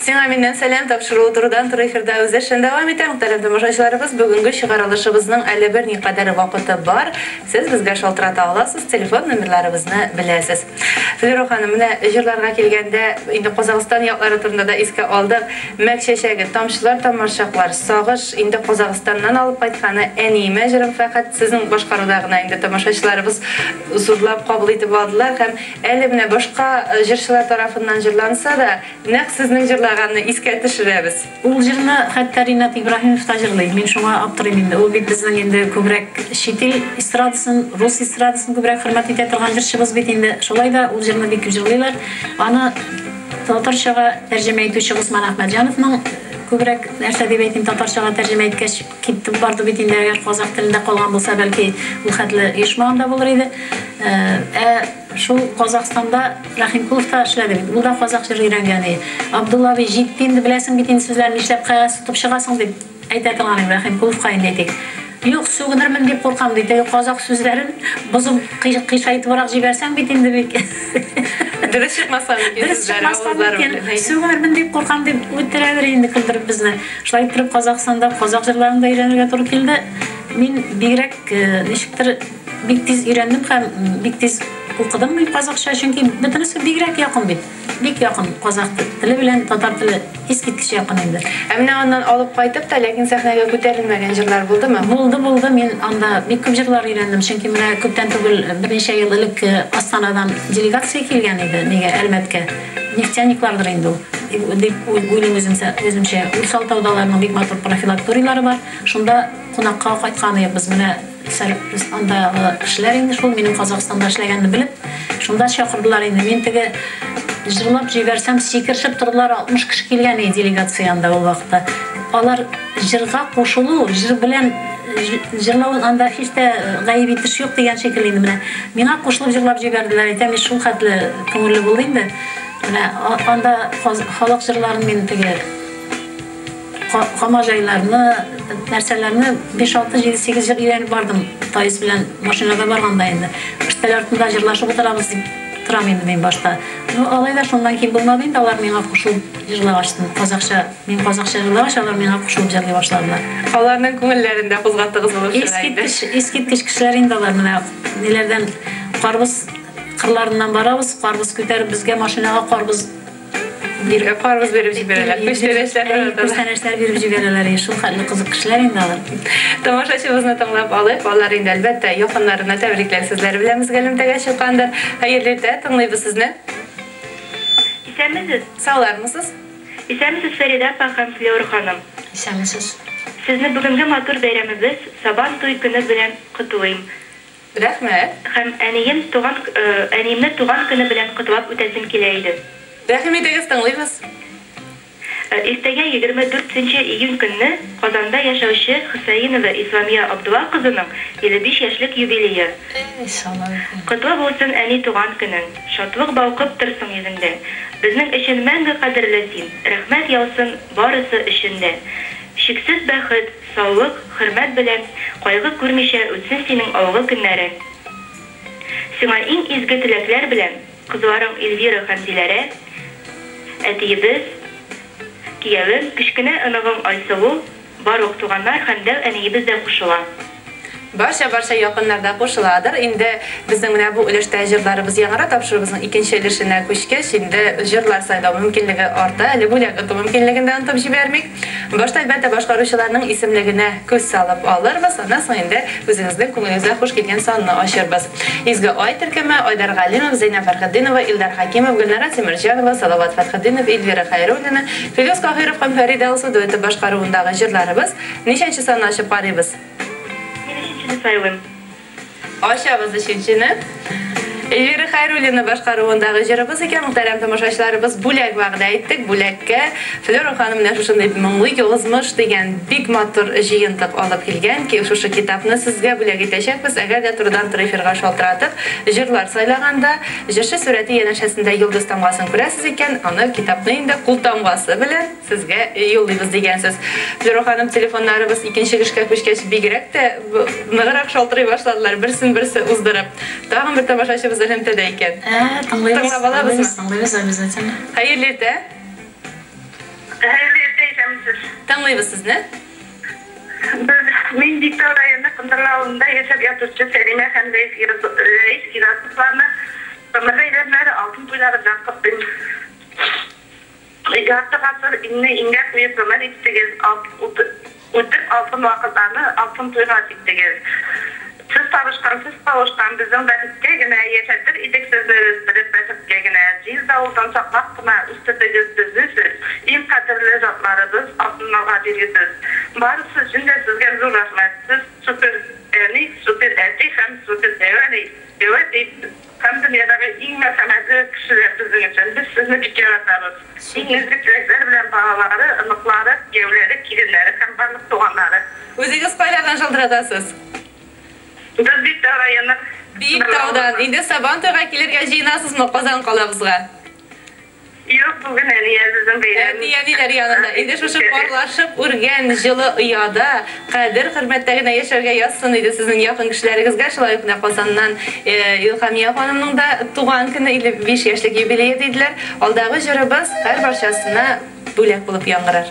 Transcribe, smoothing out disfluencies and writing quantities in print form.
Сиңа миннән сәлам тапшыру турыдан туры эфирда үзешен дәвам итә. Мөхтәрәм тамашачыларыбыз, бүгенге чыгарылышыбызның әле бер никадәр вакыты бар. Сез безгә шалтырата аласыз, телефон номерларыбызны беләсез. Флюра ханым, менә җырларга килгәндә, инде Казакъстан яклары турында да искә алдык. Мәк чәчәге, тамчылар, тамашаклар, сагыш, инде Казакъстаннан алып кайтканы әниемә җырым фәкать сезнең башкаруда гына инде тамашачыларыбыз зурлап кабул итеп алдылар һәм әле менә башка җырчылар тарафыннан җырланса да, нәкъ сезнең җырлаганны искә төшерәбез. Ул җырны хәтта Ринат Ибраһимов та җырлый. Мин шуңа аптырыйм инде. Ул бит безнең инде күбрәк чит ил эстрадасын, рус эстрадасын күбрәк хөрмәт итә торган җырчыбыз бит инде. Шулай да ул җырны бик җырлыйлар. Аны татарчага тәрҗемә итүче Госман Әхмәтҗановның күбрәк нәрсә дип әйтим, татарчага тәрҗемә иткәч киттеп барды бит инде. Әгәр казак телендә калган булса, бәлки ул хәтле оешмаганда булыр иде. Шул Казакъстанда Рахимкулов та эшләде бит. Ул да казак җыры өйрәнгән. Абдулла абый җитте инде, беләсең бит инде сүзләрне нишләп кәгазь тотып чыгасың дип әйтә торган Рахимкуловка инде әйтик. Юк, сүгенермен дип куркам диде. Казак сүзләрен бозып кыйшайтыбрак җибәрсәң бит инде бик. Дөрес чыкмаса микән? Сүгенермен дип куркам дип үтерәдер инде кылдырып безне. Шулай итеп Казакъстанда казак җырларын да өйрәнергә туры килде. Мин бигрәк ничектер бик тиз өйрәндем һәм бик тиз укыдым мин казакча, чөнки бөтенесе бигрәк якын бит. Бик якын казак теле белән татар теле искиткеч якын инде. Менә аннан алып кайтып та, ләкин сәхнәгә күтәрелмәгән җырлар булдымы? Булды. Мин анда бик күп җырлар өйрәндем, чөнки менә күптән түгел берничә ел элек Астанадан делегация килгән иде. Нигә Әлмәткә? Нефтяниклардыр инде ул. Дип уйлыйм үземчә. Усалтаудаларның бик матур профилакториялары бар. Шунда кунакка кайткан идек менә. Без анда эшләр инде шул, минем Казакъстанда эшләгәнне белеп, шунда чакырдылар инде. Мин теге җырлап җибәрсәм, сикершеп тордылар, 60 кеше килгән иде делегацияда ул вакытта. Алар җырга кушылу, җыр белән җырлау анда һич тә гаип итеш юк дигән шикелле инде менә. Миңа кушылып җырлап җибәрделәр, әйтәм, шул хәтле күңелле булды инде. Менә анда халык җырларын мин теге Камажайларны, нәрсәләрне 5-6, 7-8 җыр өйрәнеп бардым. Таис белән машинада барганда инде. Өстәл артында җырлашып утырабыз дип торам инде мин башта. Алай да шундан кин булмады инде, алар миңа кушылып җырлагачты. Казакча, мин казакча җырлагач, алар миңа кушылып җырлый башладылар. Аларның күңелләрендә кузгаттыгыз булып чыга. Искиткеч кешеләр инде алар, менә ниләрдән карбыз кырларыннан барабыз, карбыз күтәреп безгә машинага карбыз Карбыз беріп жіберелер. Күстәнешләр беріп жіберелер. Шул хәтле кызык кешеләр инде алар. Тамашачыбызны тыңлап алып, алар инде әлбәттә якыннарына тәбрикләр сүзләре белән мизгәлемтәгә чыккандыр. Хәерле иртә, тыңлыйбыз сезне. Исәнмесез? Саулармысыз? Исәнмесез, Фәридә апа һәм Флюра ханым. Исәнмесез. Сезне бүгенге матур бәйрәмебез Сабан туй көне белән котлыйм. Рәхмәт. Һәм әниемне туган көне белән котлап үтәсем килә иде. Рәхим итегез, тыңлыйбыз. Иртәгә 24 июнь көнне Казанда яшәүче Хөсәйнова Исламия Абдулла кызының 55 яшьлек юбилее. Котлы булсын әни туган көнең. Шатлык балкып торсын йөзеңдә. Безнең өчен мәңге кадерле син. Рәхмәт яусын барысы өчендә. Шиксез бәхет, саулык, хөрмәт белән кайгы күрмичә үтсен синең авгы көннәрең. Сиңа иң изге теләкләр белән кызларың Эльвира һәм Диләрә, әтиебез, киявем, кечкенә оныгым Айсылу, барлык туганнар һәм дә әниебез дә кушыла. Барча якыннарда кушыладыр. Инде безнең менә бу өлештә җырларыбыз яңара тапшырыбызның икенче өлешенә күчкәч, инде җырлар сайлау мөмкинлеге арта, әле бүләк итү мөмкинлеген дә онытып җибәрмик. Башта әлбәттә башкаручыларның исемлегенә күз салып алырбыз, аннан соң инде үзегезнең күңелегезгә хуш килгән санны ачырбыз. Изге ай төркеме Айдар Галимов, Зәйнәп Фәрхетдинова, Илдар Хакимов, Гөлнара Тимерҗанова, Салават Фәтхетдинов, Эльвира Хәйруллина, Фирдәүс Каһиров һәм Фәридә Алсу дуэты башкаруындагы җырларыбыз ничәнче санны ачып карыйбыз? Ачабыз өченчене. Эльвира Хәйруллина башкаруындагы җырыбыз икән, мөхтәрәм тамашачыларыбыз, бүләк вәгъдә иттек. Бүләккә Флюра ханым менә шушындай моңлы язмыш дигән бик матур җыентык алып килгән ки, шушы китапны сезгә бүләк итәчәкбез. Әгәр дә турыдан туры эфирга шалтыратып, җырлар сайлаганда, җырчы сурәте янәшәсендә йолдыз тамгасын күрәсез икән, аны китапны инде кул тамгасы белән сезгә юллыйбыз дигәнсез. Флюра ханым телефоннарыбыз икенче кешегә күчкәч бигрәк тә ныграк шалтырый башладылар, берсен-берсе уздырып. Тагын бер тамашачыбыз радиомыз элемтеде икән. Тыңлап алабызмы? Тыңлайбыз обязательно. Хәерле иртә. Хәерле иртә исәмсез. Тыңлыйбыз сезне. Мин Биктау районы Кындырлы авылында яшәп ятучы Сәлимә һәм Рәис Иратовларны гомерләре алтын туйларында котлыйм. Ярты гасыр иңгә куеп гомер иттегез, үтеп алтын вакытларны алтын туйга иттегез. Siz kavuşkan bizim bәхеткә генә яшәтер идек сезләрегез белеп бәхеткә генә. Җил давылдан саклап кына үстердегез безне сез. Иң кадерле затларыбыз алтыннарга бирегез. Барысы өчен дә сезгә зур рәхмәт. Сез супер әни, супер әти һәм супер әвәни. Һәм дөньядагы иң мәрхәмәтле кешеләр безнең өчен. Без сезне бик яратабыз. Иң изге теләкләр белән балалары, оныклары, кияүләре, киленнәре һәм барлык туганнары. Үзегез кайлардан шылдыратасыз? Biz Биктау районы. Биктаудан. Инде Сабан тойга килергә җыенасызмы Казан калабызга? Юк, бүген әниябезнең бәйрәме. Әнияләр янында. Инде шушы парлашып үргән җылы ояда кадер хөрмәттә генә яшәргә язсын иде сезнең якын кешеләрегезгә. Шулай ук Казаннан Илһамия ханымның да туган көне 55 яшьлек юбилее диделәр. Алдагы җырыбыз һәр барчасына бүләк булып яңгырар.